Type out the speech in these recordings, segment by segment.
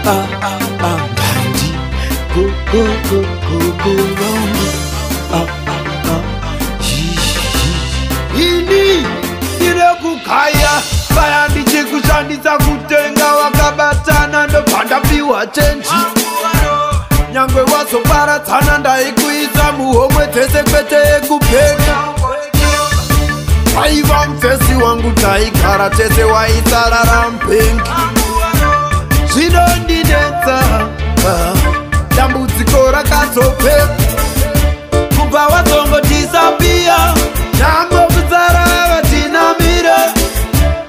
Bandi go round. Ini kukaya bayandi chikushandisa kutenga wakabatana ndo panda piwa chenji nyangwe waso para tana ndaikuisa muhomwe tese kwete kupeka aiva mfesi wangu taikara tese waisarara mpengi zvinondinetsa dambudziko rakazopeka kubva watongotisapia nyango kudzara vatinamire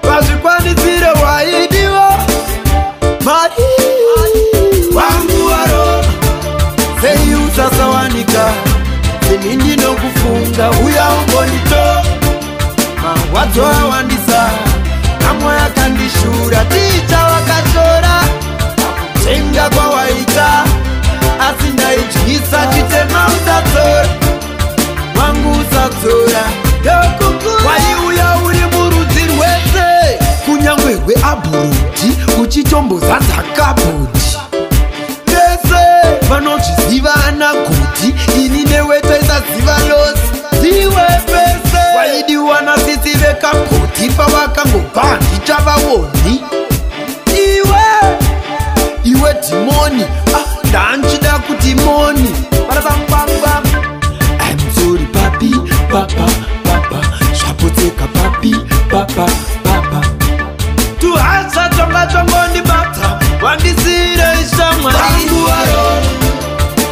vazvikwanisire waidiwa mari wangu waro sei usasawanika ini ndinokufunga uya ungonito mawadzo awandisa amwe akandishura ticha wakashora kutenga kwawaita asi ndaityisa chitema usatsora wangu usatsora waiuya uri murudzi rwese kunyangwe rweabhurudhi uchitomboza zakabhudhi vese vanozvizivana kuti ini newetaisaziva losi ziwe pese waidiwana sisi vekabhudhi pavakangobva ndichavawoni iwe dhimoni ndanchida kuti moni barabambamba I'm sorry papi papa zvapotseka papi papa tuhasa tonga ndibata wandisire ishamwaiwaro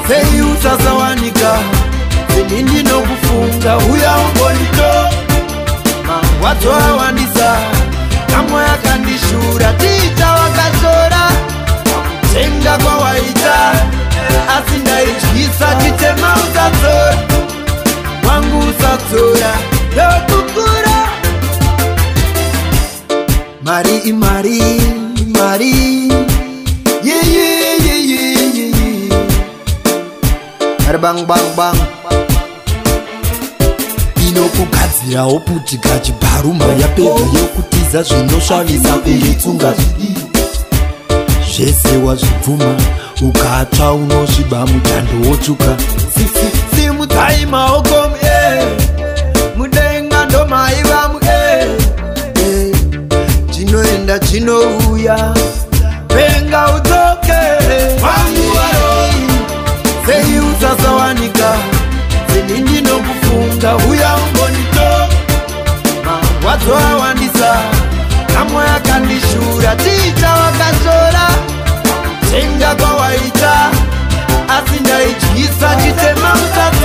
sei usasawanika ini ndinokufunga uya ungonito mawadzo awandisa amwe akandishura ticha wakashora kutenga kwawaita asi ndaityisa chitema usatsora wangu usatsora yokukura mari bang inokugadzirawo putika chibharumba yapedza yokutiza zvinoshavisa kuitsunga zvese wazvibvuma ukatsva unosviba mutando wotsvuka simudzai maoko mudenga ndomaivamu chinoenda chinouya penga udzoke wanguwaro sei usasawanika ini ndinokufunga uya ungonito mawadzo awandisa amwe akandishura ticha wakashora kutenga kwawaita asi ndaityisa chitema usatsora